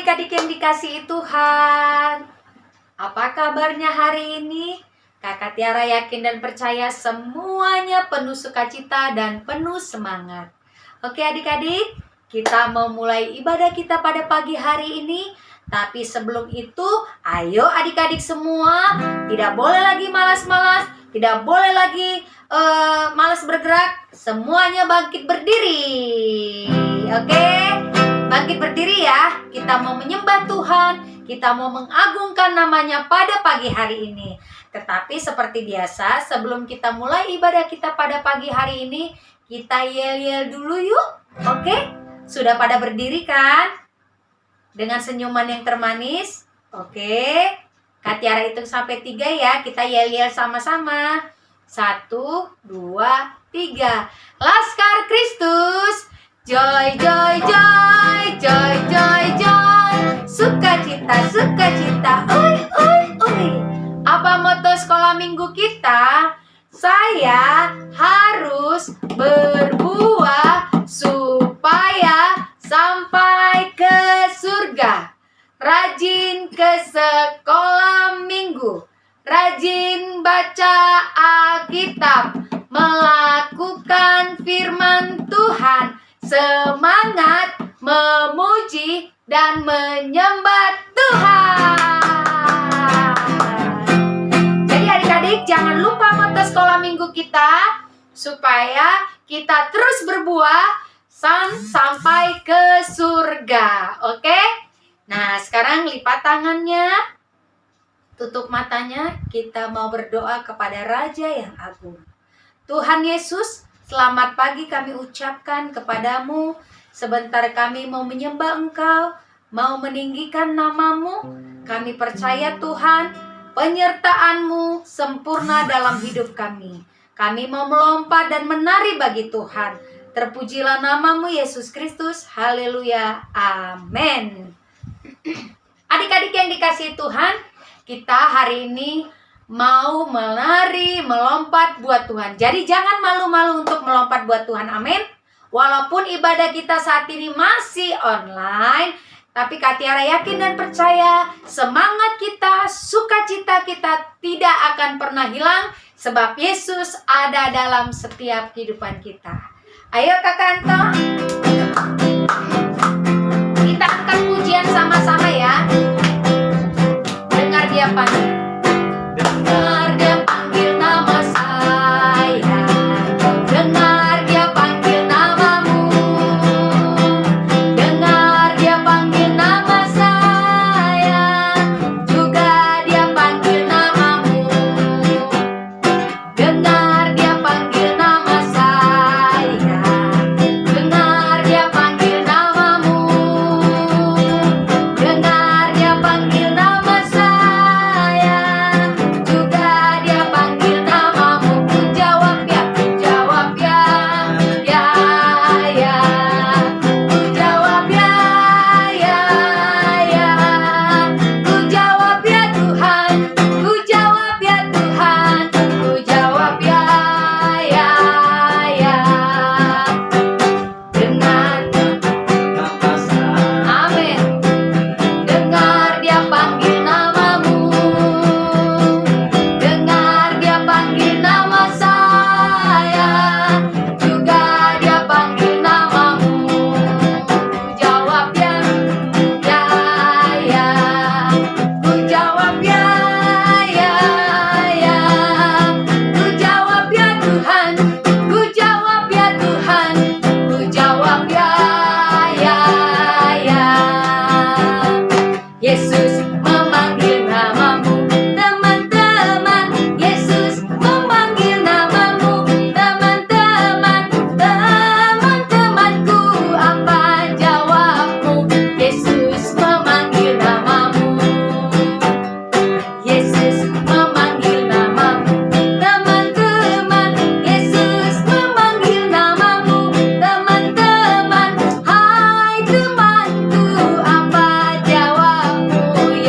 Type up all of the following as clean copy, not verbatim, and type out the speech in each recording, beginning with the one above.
adik-adik yang dikasihi Tuhan. Apa kabarnya hari ini? Kakak Tiara yakin dan percaya semuanya penuh sukacita dan penuh semangat. Oke adik-adik, kita mau mulai ibadah kita pada pagi hari ini. Tapi sebelum itu, ayo adik-adik semua, tidak boleh lagi malas-malas, tidak boleh lagi malas bergerak. Semuanya bangkit berdiri. Oke? Bangkit berdiri ya. Kita mau menyembah Tuhan, kita mau mengagungkan namanya pada pagi hari ini. Tetapi seperti biasa, sebelum kita mulai ibadah kita pada pagi hari ini, kita yel-yel dulu yuk. Oke? Sudah pada berdiri kan? Dengan senyuman yang termanis. Oke. Kak Tiara hitung sampai 3 ya. Kita yel-yel sama-sama. 1, 2, 3. Laskar Kristus. Joy, joy, joy. Joy, joy, joy. Sukacita, sukacita. Oi, oi, oi. Apa moto sekolah minggu kita? Saya harus berbuah supaya sampai ke surga. Rajin ke sekolah minggu, rajin baca Alkitab, melakukan firman Tuhan, semangat memuji dan menyembah Tuhan. Jadi adik-adik jangan lupa moto sekolah minggu kita, supaya kita terus berbuah sampai ke surga. Oke? Nah, sekarang lipat tangannya, tutup matanya, kita mau berdoa kepada Raja yang agung. Tuhan Yesus, selamat pagi kami ucapkan kepadamu. Sebentar kami mau menyembah Engkau, mau meninggikan namamu. Kami percaya Tuhan, penyertaan-Mu sempurna dalam hidup kami. Kami mau melompat dan menari bagi Tuhan. Terpujilah namamu Yesus Kristus. Haleluya. Amin. Adik-adik yang dikasihi Tuhan, kita hari ini mau menari, melompat buat Tuhan. Jadi jangan malu-malu untuk melompat buat Tuhan. Amin. Walaupun ibadah kita saat ini masih online, tapi Kak Tiara yakin dan percaya semangat kita, sukacita kita tidak akan pernah hilang, sebab Yesus ada dalam setiap kehidupan kita. Ayo Kak Kanto, kita angkat pujian sama-sama ya. Dengar dia panggil. Dengar dia panggil nama saya. Dengar dia panggil namamu. Dengar dia panggil nama saya. Juga dia panggil namamu. Dengar dia panggil nama saya. Dengar dia panggil namamu. Dengar dia panggil nama saya. Juga dia panggil namamu. Ku jawab ya, ku jawab ya. Ya, ya. Ku jawab ya, ya, ya. Ku jawab ya Tuhan. Ku jawab ya Tuhan. Ku jawab ya, ya, ya. Dengar, amin. Dengar dia panggil namamu. Dengar dia panggil nama saya. Juga dia panggil namamu. Ku jawab ya, ya, ya. Ku jawab ya, ya, ya. Ku jawab ya Tuhan. Ku jawab ya Tuhan. Ku jawab ya, ya, ya. Yesus memanggil namamu, teman-teman. Yesus memanggil namamu, teman-teman. Teman-temanku, apa jawabmu? Yesus memanggil namamu. Yesus memanggil namamu, teman-teman. Yesus memanggil namamu, teman-teman. Hai temanku, apa jawabmu?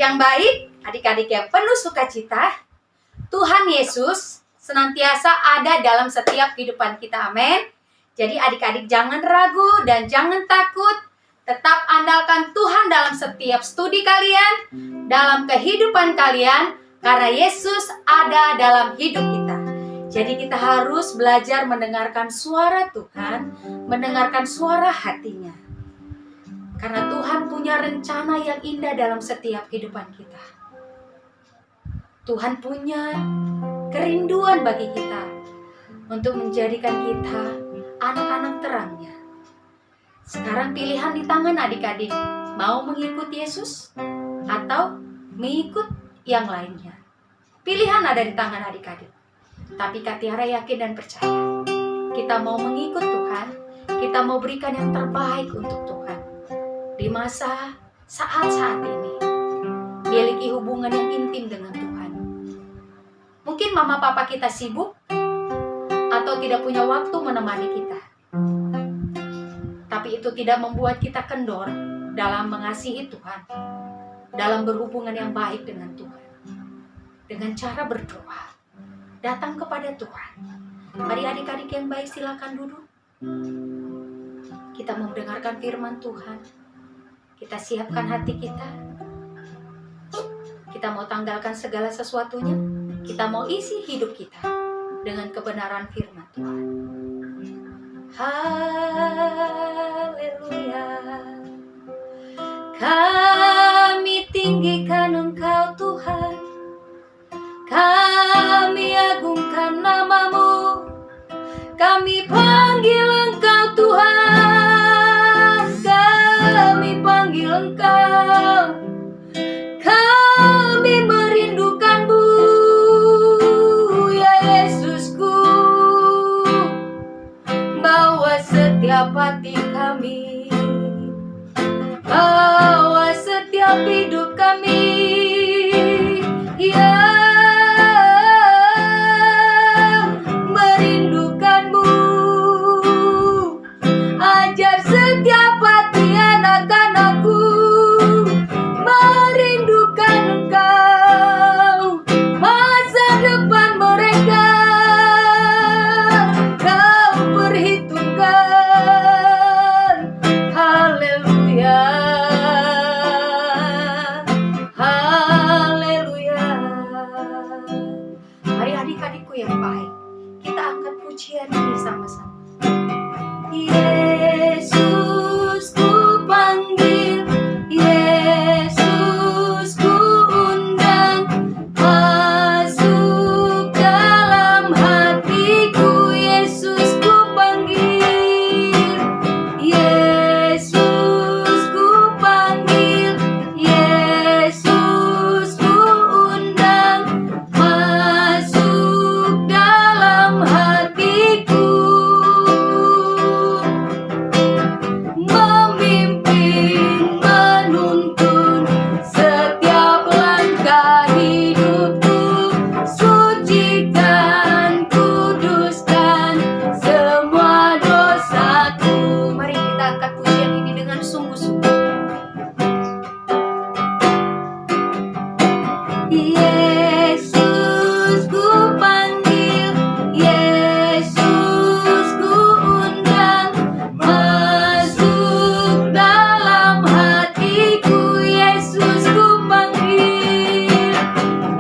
yang baik, adik-adik yang penuh sukacita, Tuhan Yesus senantiasa ada dalam setiap kehidupan kita. Amin. Jadi adik-adik jangan ragu dan jangan takut. Tetap andalkan Tuhan dalam setiap studi kalian, dalam kehidupan kalian, karena Yesus ada dalam hidup kita. Jadi kita harus belajar mendengarkan suara Tuhan, mendengarkan suara hatinya. Karena Tuhan punya rencana yang indah dalam setiap kehidupan kita. Tuhan punya kerinduan bagi kita untuk menjadikan kita anak-anak terangnya. Sekarang pilihan di tangan adik-adik. Mau mengikut Yesus atau mengikut yang lainnya. Pilihan ada di tangan adik-adik. Tapi Kak Tiara yakin dan percaya, kita mau mengikut Tuhan, kita mau berikan yang terbaik untuk Tuhan. Di masa saat-saat ini, miliki hubungan yang intim dengan Tuhan. Mungkin mama papa kita sibuk atau tidak punya waktu menemani kita. Tapi itu tidak membuat kita kendor dalam mengasihi Tuhan, dalam berhubungan yang baik dengan Tuhan. Dengan cara berdoa, datang kepada Tuhan. Mari adik-adik yang baik, silakan duduk. Kita mau mendengarkan firman Tuhan. Kita siapkan hati kita. Kita mau tanggalkan segala sesuatunya. Kita mau isi hidup kita dengan kebenaran firman Tuhan. Haleluya. Kami tinggikan Engkau Tuhan, kami agungkan nama-Mu, kami panggil Engkau Tuhan, kami panggil Engkau, kami merindukan-Mu, ya Yesusku, bawa setiap hati kami, bawa setiap hidup kami, ya merindukan-Mu. Ajar setiap hati anak-anakku merindukan Engkau, masa depan mereka Kau perhitungkan. Haleluya, haleluya. Mari adik-adikku yang baik, kita angkat pujian ini sama-sama. Yesus ku panggil, Yesus ku undang, masuk dalam hatiku. Yesus ku panggil, Yesus ku panggil, Yesus ku undang, masuk dalam hatiku. Memimpin, menuntun setiap langkah hidupku, sucikan, kuduskan semua dosaku. Mari kita angkat pujian ini dengan sungguh-sungguh. Yesus ku panggil, Yesus ku undang, masuk dalam hatiku. Yesus ku panggil,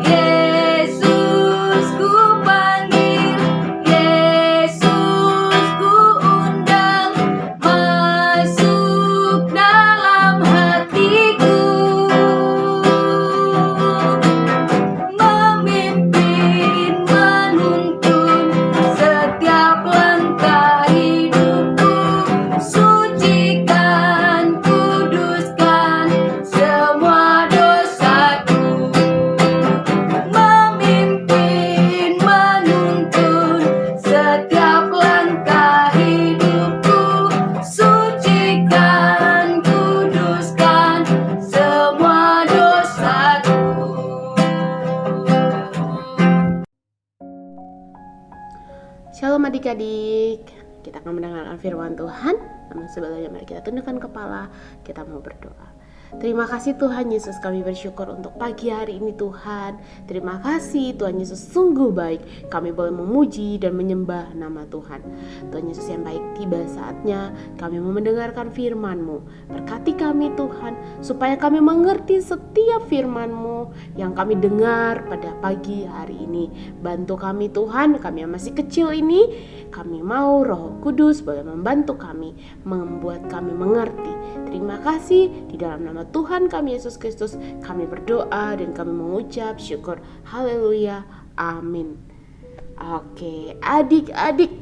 Yesus ku panggil, Yesus ku undang, masuk dalam hatiku. Memimpin, menuntun setiap langkah hidupku, sucikan, kuduskan semua dosaku. Memimpin, menuntun setiap langkah hidupku, sucikan, kuduskan semua dosaku. Shalom adik-adik, kita akan mendengarkan firman Tuhan. Namun sebelumnya mari kita tundukkan kepala, kita mau berdoa. Terima kasih Tuhan Yesus, kami bersyukur untuk pagi hari ini Tuhan. Terima kasih Tuhan Yesus, sungguh baik. Kami boleh memuji dan menyembah nama Tuhan. Tuhan Yesus yang baik, tiba saatnya kami mau mendengarkan firman-Mu. Berkati kami Tuhan, supaya kami mengerti setiap firman-Mu yang kami dengar pada pagi hari ini. Bantu kami Tuhan, kami yang masih kecil ini, kami mau Roh Kudus boleh membantu kami, membuat kami mengerti. Terima kasih, di dalam nama Tuhan kami Yesus Kristus kami berdoa dan kami mengucap syukur. Haleluya, amin. Oke, adik-adik,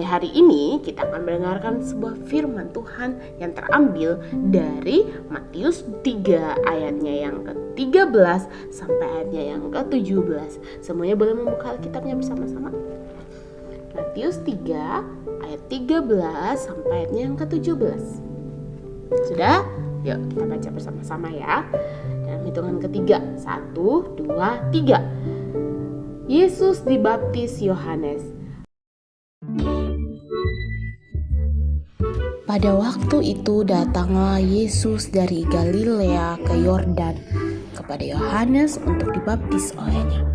hari ini kita akan mendengarkan sebuah firman Tuhan yang terambil dari Matius 3 ayatnya yang ke-13 sampai ayatnya yang ke-17. Semuanya boleh membuka Alkitabnya bersama-sama. Matius 3 ayat 13 sampai ayatnya yang ke-17. Sudah? Yuk kita baca bersama-sama ya. Dalam hitungan ketiga. 1, 2, 3. Yesus dibaptis Yohanes. Pada waktu itu datanglah Yesus dari Galilea ke Yordan kepada Yohanes untuk dibaptis olehnya.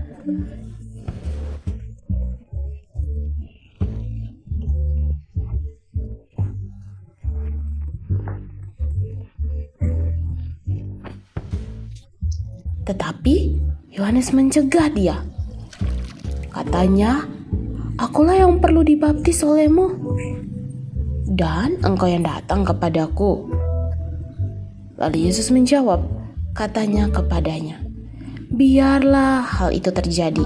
Tetapi Yohanes mencegah dia. Katanya, "Akulah yang perlu dibaptis olehmu, dan engkau yang datang kepadaku." Lalu Yesus menjawab, katanya kepadanya, "Biarlah hal itu terjadi,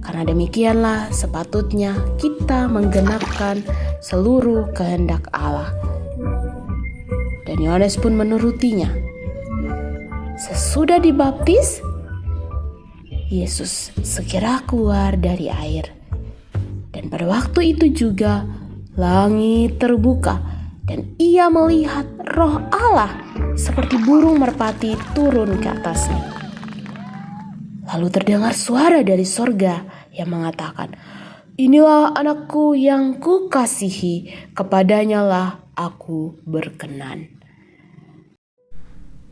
karena demikianlah sepatutnya kita menggenapkan seluruh kehendak Allah." Dan Yohanes pun menurutinya. Sesudah dibaptis, Yesus segera keluar dari air. Dan pada waktu itu juga langit terbuka dan ia melihat Roh Allah seperti burung merpati turun ke atasnya. Lalu terdengar suara dari sorga yang mengatakan, "Inilah anakku yang kukasihi, kepadanya lah aku berkenan."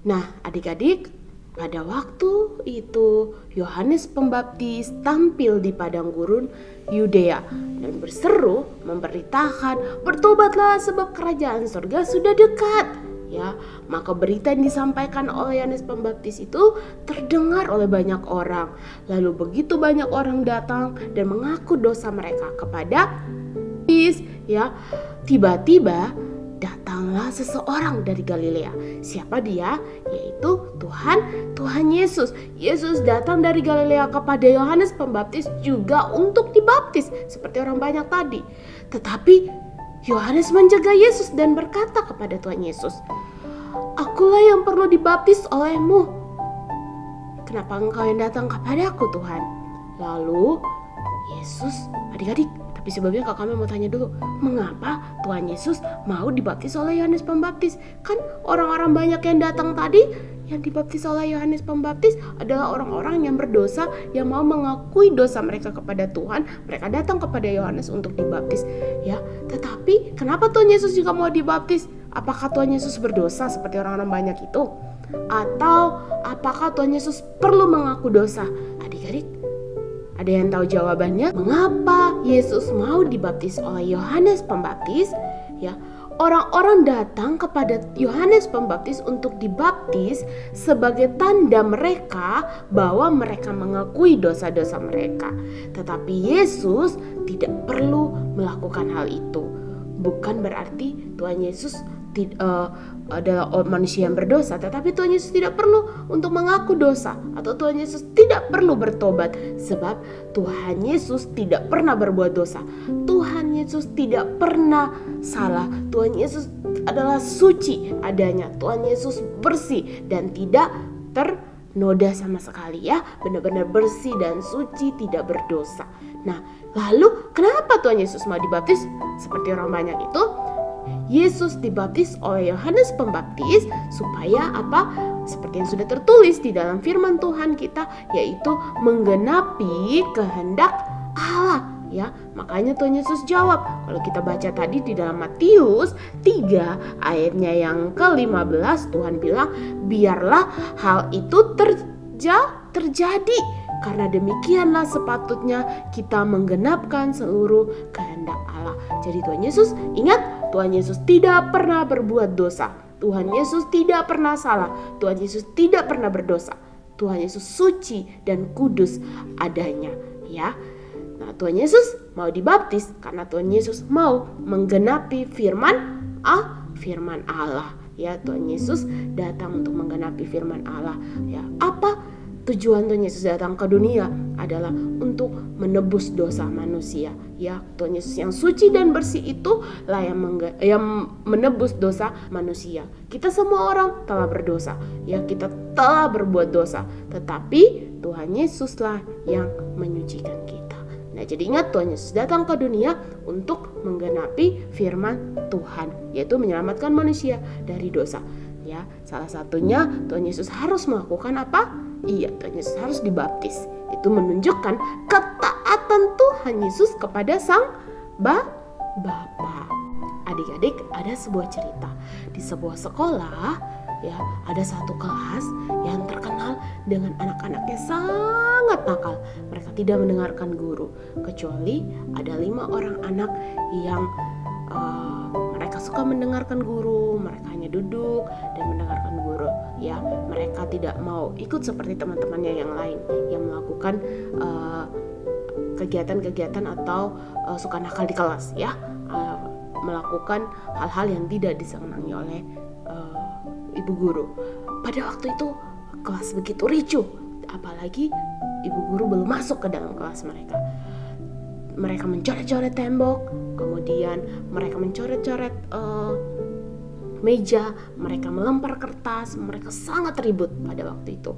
Nah, adik-adik, pada waktu itu Yohanes Pembaptis tampil di padang gurun Yudea dan berseru memberitakan, "Bertobatlah sebab kerajaan surga sudah dekat." Ya, maka berita yang disampaikan oleh Yohanes Pembaptis itu terdengar oleh banyak orang. Lalu begitu banyak orang datang dan mengaku dosa mereka kepada Yesus, ya, tiba-tiba datanglah seseorang dari Galilea. Siapa dia? Yaitu Tuhan Yesus. Yesus datang dari Galilea kepada Yohanes Pembaptis juga untuk dibaptis seperti orang banyak tadi. Tetapi Yohanes mencegah Yesus dan berkata kepada Tuhan Yesus, "Akulah yang perlu dibaptis olehmu. Kenapa engkau yang datang kepadaku, Tuhan?" Lalu Yesus, adik-adik, tapi sebelumnya kami mau tanya dulu, mengapa Tuhan Yesus mau dibaptis oleh Yohanes Pembaptis? Kan orang-orang banyak yang datang tadi, yang dibaptis oleh Yohanes Pembaptis adalah orang-orang yang berdosa, yang mau mengakui dosa mereka kepada Tuhan. Mereka datang kepada Yohanes untuk dibaptis. Ya, tetapi kenapa Tuhan Yesus juga mau dibaptis? Apakah Tuhan Yesus berdosa seperti orang-orang banyak itu? Atau apakah Tuhan Yesus perlu mengaku dosa? Adik-adik, ada yang tahu jawabannya? Mengapa Yesus mau dibaptis oleh Yohanes Pembaptis? Ya, orang-orang datang kepada Yohanes Pembaptis untuk dibaptis sebagai tanda mereka bahwa mereka mengakui dosa-dosa mereka. Tetapi Yesus tidak perlu melakukan hal itu. Bukan berarti Tuhan Yesus adalah manusia yang berdosa, tetapi Tuhan Yesus tidak perlu untuk mengaku dosa, atau Tuhan Yesus tidak perlu bertobat, sebab Tuhan Yesus tidak pernah berbuat dosa. Tuhan Yesus tidak pernah salah. Tuhan Yesus adalah suci adanya. Tuhan Yesus bersih dan tidak ternoda sama sekali, ya, benar-benar bersih dan suci, tidak berdosa. Nah, lalu kenapa Tuhan Yesus mau dibaptis seperti orang banyak itu? Yesus dibaptis oleh Yohanes Pembaptis supaya apa? Seperti yang sudah tertulis di dalam firman Tuhan kita, yaitu menggenapi kehendak Allah. ya. Makanya Tuhan Yesus jawab. Kalau kita baca tadi di dalam Matius 3 ayatnya yang ke-15, Tuhan bilang, biarlah hal itu terjadi. Karena demikianlah sepatutnya kita menggenapkan seluruh kehendak Allah. Jadi Tuhan Yesus, ingat, Tuhan Yesus tidak pernah berbuat dosa. Tuhan Yesus tidak pernah salah. Tuhan Yesus tidak pernah berdosa. Tuhan Yesus suci dan kudus adanya, ya. Nah, Tuhan Yesus mau dibaptis karena Tuhan Yesus mau menggenapi firman Allah. Ya, Tuhan Yesus datang untuk menggenapi firman Allah. Ya, apa tujuan Tuhan Yesus datang ke dunia? Adalah untuk menebus dosa manusia. Ya, Tuhan Yesus yang suci dan bersih itu lah yang menebus dosa manusia. Kita semua orang telah berdosa. Ya, kita telah berbuat dosa. Tetapi Tuhan Yesuslah yang menyucikan kita. Nah, jadi ingat, Tuhan Yesus datang ke dunia untuk menggenapi firman Tuhan, yaitu menyelamatkan manusia dari dosa. Ya, salah satunya Tuhan Yesus harus melakukan apa? Iya, Tuhan Yesus harus dibaptis. Itu menunjukkan ketaatan Tuhan Yesus kepada Sang Bapa. Adik-adik, ada sebuah cerita di sebuah sekolah, ya, ada satu kelas yang terkenal dengan anak-anaknya sangat nakal. Mereka tidak mendengarkan guru, kecuali ada 5 orang anak yang mereka suka mendengarkan guru. Mereka hanya duduk dan mendengarkan guru. Ya, mereka tidak mau ikut seperti teman-temannya yang lain yang melakukan kegiatan-kegiatan atau suka nakal di kelas, ya, melakukan hal-hal yang tidak disenangi oleh ibu guru. Pada waktu itu kelas begitu ricuh, apalagi ibu guru belum masuk ke dalam kelas mereka. Mereka mencoret-coret tembok, kemudian mereka mencoret-coret meja, mereka melempar kertas, mereka sangat ribut pada waktu itu.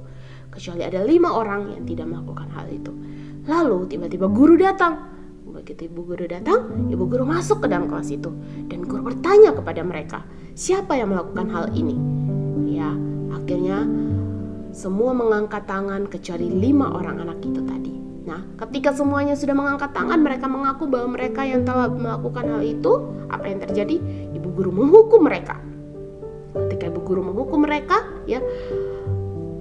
Kecuali ada 5 orang yang tidak melakukan hal itu. Lalu tiba-tiba guru datang. Begitu ibu guru datang, ibu guru masuk ke dalam kelas itu. Dan guru bertanya kepada mereka, siapa yang melakukan hal ini? Ya, akhirnya semua mengangkat tangan kecuali 5 orang anak itu tadi. Nah, ketika semuanya sudah mengangkat tangan, mereka mengaku bahwa mereka yang telah melakukan hal itu. Apa yang terjadi? Ibu guru menghukum mereka. Ketika ibu guru menghukum mereka, ya,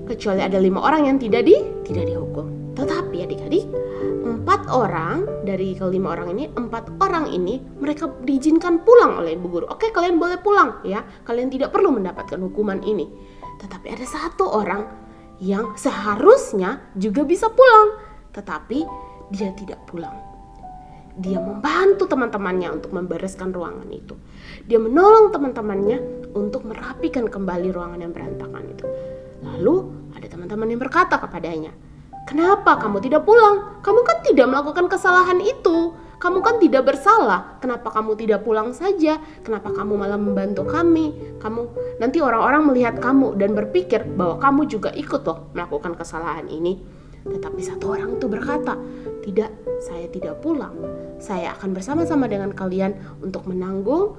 kecuali ada 5 orang yang tidak dihukum. Tetapi adik-adik, 4 orang dari ke-5 orang ini, 4 orang ini mereka diizinkan pulang oleh ibu guru. Oke, kalian boleh pulang, ya. Kalian tidak perlu mendapatkan hukuman ini. Tetapi ada 1 orang yang seharusnya juga bisa pulang, tetapi dia tidak pulang. Dia membantu teman-temannya untuk membereskan ruangan itu. Dia menolong teman-temannya untuk merapikan kembali ruangan yang berantakan itu. Lalu ada teman-teman yang berkata kepadanya, "Kenapa kamu tidak pulang? Kamu kan tidak melakukan kesalahan itu. Kamu kan tidak bersalah. Kenapa kamu tidak pulang saja? Kenapa kamu malah membantu kami? Nanti orang-orang melihat kamu dan berpikir bahwa kamu juga ikut loh melakukan kesalahan ini." Tetapi 1 orang itu berkata, "Tidak, saya tidak pulang. Saya akan bersama-sama dengan kalian untuk menanggung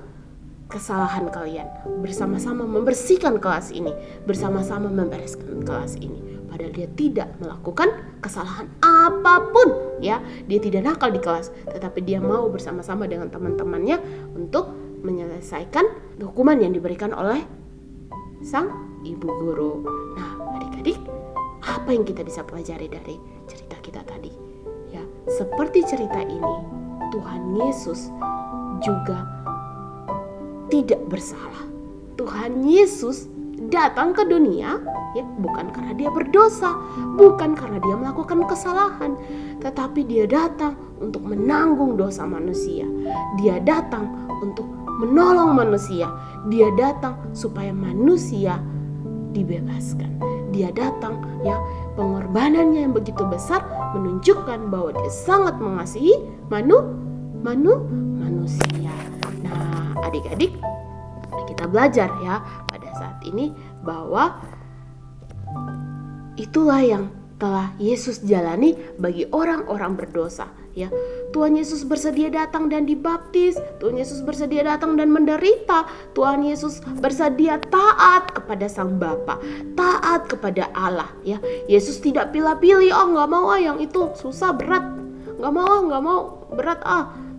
kesalahan kalian. Bersama-sama membersihkan kelas ini. Bersama-sama membereskan kelas ini." Padahal dia tidak melakukan kesalahan apapun, ya. Dia tidak nakal di kelas, tetapi dia mau bersama-sama dengan teman-temannya untuk menyelesaikan hukuman yang diberikan oleh sang ibu guru. Nah, adik-adik, apa yang kita bisa pelajari dari cerita kita tadi? Ya, seperti cerita ini, Tuhan Yesus juga tidak bersalah. Tuhan Yesus datang ke dunia, ya, bukan karena dia berdosa, bukan karena dia melakukan kesalahan, tetapi dia datang untuk menanggung dosa manusia. Dia datang untuk menolong manusia. Dia datang supaya manusia dibebaskan. Dia datang, ya, pengorbanannya yang begitu besar menunjukkan bahwa dia sangat mengasihi manusia. Nah, adik-adik, kita belajar, ya, pada saat ini bahwa itulah yang telah Yesus jalani bagi orang-orang berdosa, ya. Tuhan Yesus bersedia datang dan dibaptis. Tuhan Yesus bersedia datang dan menderita. Tuhan Yesus bersedia taat kepada Sang Bapa, taat kepada Allah, ya. Yesus tidak pilih-pilih, "Oh, nggak mau, yang itu susah, berat, nggak nggak mau, berat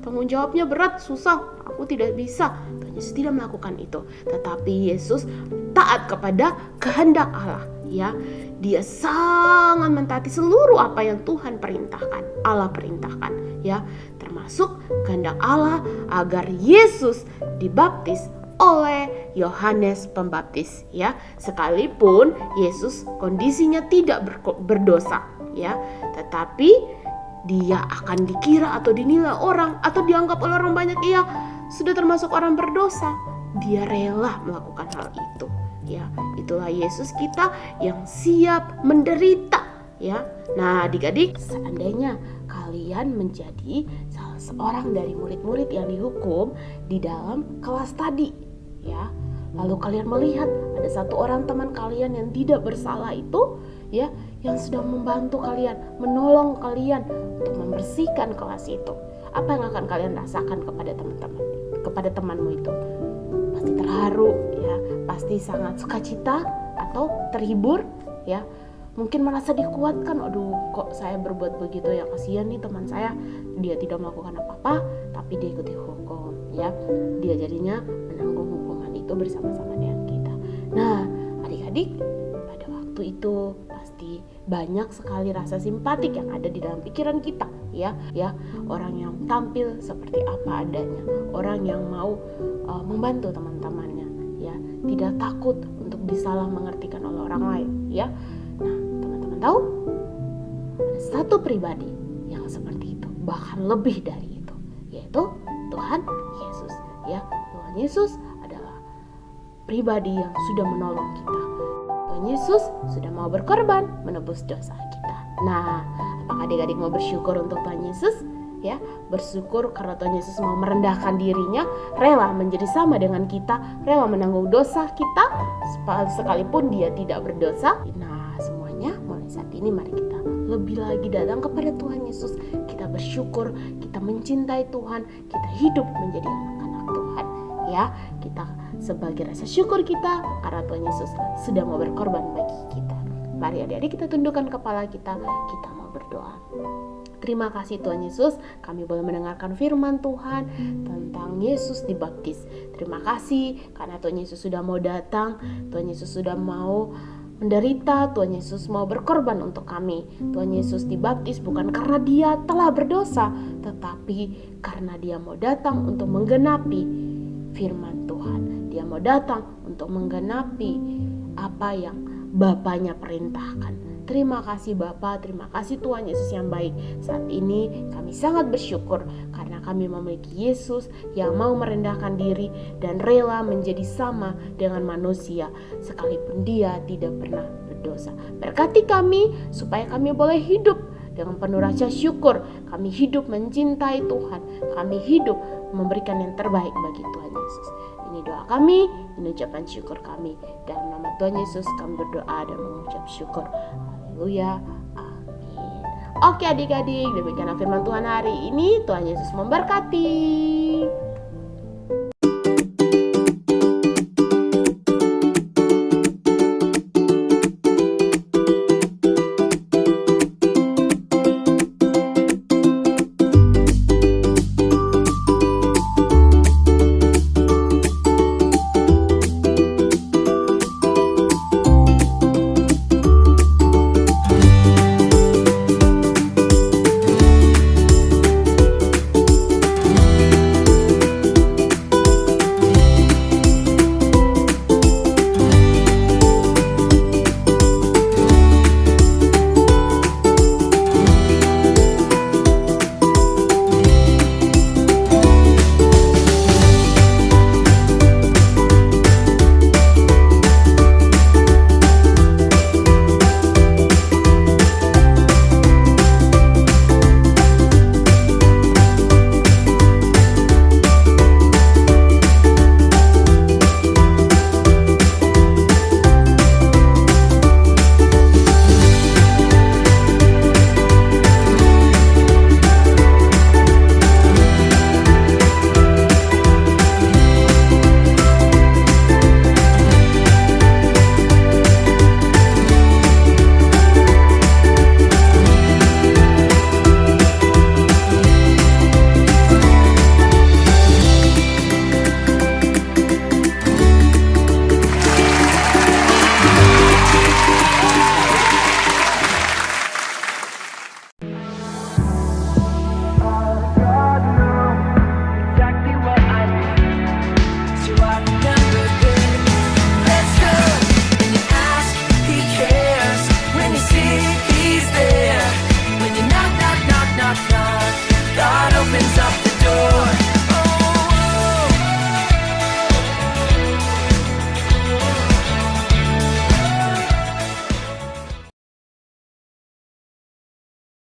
tanggung jawabnya berat, susah, aku tidak bisa. Tuhan Yesus tidak melakukan itu, tetapi Yesus taat kepada kehendak Allah, ya. Dia sangat mentaati seluruh apa yang Tuhan perintahkan, Allah perintahkan, ya, termasuk kehendak Allah agar Yesus dibaptis oleh Yohanes Pembaptis, ya. Sekalipun Yesus kondisinya tidak berdosa, ya, tetapi dia akan dikira atau dinilai orang atau dianggap oleh orang banyak, ia sudah termasuk orang berdosa. Dia rela melakukan hal itu, ya. Itulah Yesus kita yang siap menderita, ya. Nah, adik-adik, seandainya kalian menjadi salah seorang dari murid-murid yang dihukum di dalam kelas tadi, ya, lalu kalian melihat ada satu orang teman kalian yang tidak bersalah itu, ya, yang sedang membantu kalian, menolong kalian untuk membersihkan kelas itu, apa yang akan kalian rasakan kepada teman-teman, kepada temanmu itu? Pasti terharu, ya, pasti sangat sukacita atau terhibur, ya. Mungkin merasa dikuatkan, aduh kok saya berbuat begitu ya, kasihan nih teman saya, dia tidak melakukan apa-apa tapi dia ikuti hukum, ya. Dia jadinya menanggung hukuman itu bersama-sama dengan kita. Nah, adik-adik, pada waktu itu pasti banyak sekali rasa simpatik yang ada di dalam pikiran kita, ya. Orang yang tampil seperti apa adanya, orang yang mau membantu teman-temannya, ya, tidak takut untuk disalah mengertikan oleh orang lain, ya. Nah, teman-teman tahu, ada satu pribadi yang seperti itu, bahkan lebih dari itu, yaitu Tuhan Yesus, ya. Tuhan Yesus adalah pribadi yang sudah menolong kita. Tuhan Yesus sudah mau berkorban menebus dosa kita. Nah, apakah adik-adik mau bersyukur untuk Tuhan Yesus? Ya, bersyukur karena Tuhan Yesus mau merendahkan dirinya, rela menjadi sama dengan kita, rela menanggung dosa kita sekalipun dia tidak berdosa. Nah, semuanya mulai saat ini mari kita lebih lagi datang kepada Tuhan Yesus. Kita bersyukur, kita mencintai Tuhan, kita hidup menjadi anak-anak Tuhan, ya. Kita sebagai rasa syukur kita karena Tuhan Yesus sudah mau berkorban bagi kita. Mari adik-adik kita tundukkan kepala kita mau berdoa. Terima kasih Tuhan Yesus, kami boleh mendengarkan firman Tuhan tentang Yesus dibaptis. Terima kasih karena Tuhan Yesus sudah mau datang, Tuhan Yesus sudah mau menderita, Tuhan Yesus mau berkorban untuk kami. Tuhan Yesus dibaptis bukan karena dia telah berdosa, tetapi karena dia mau datang untuk menggenapi firman Tuhan. Dia mau datang untuk menggenapi apa yang Bapaknya perintahkan. Terima kasih Bapa, terima kasih Tuhan Yesus yang baik. Saat ini kami sangat bersyukur karena kami memiliki Yesus yang mau merendahkan diri dan rela menjadi sama dengan manusia sekalipun dia tidak pernah berdosa. Berkati kami supaya kami boleh hidup dengan penuh rasa syukur. Kami hidup mencintai Tuhan, kami hidup memberikan yang terbaik bagi Tuhan Yesus. Ini doa kami, ini ucapan syukur kami. Dalam nama Tuhan Yesus kami berdoa dan mengucap syukur. Haleluya, amin. Oke adik-adik, demikian firman Tuhan hari ini. Tuhan Yesus memberkati.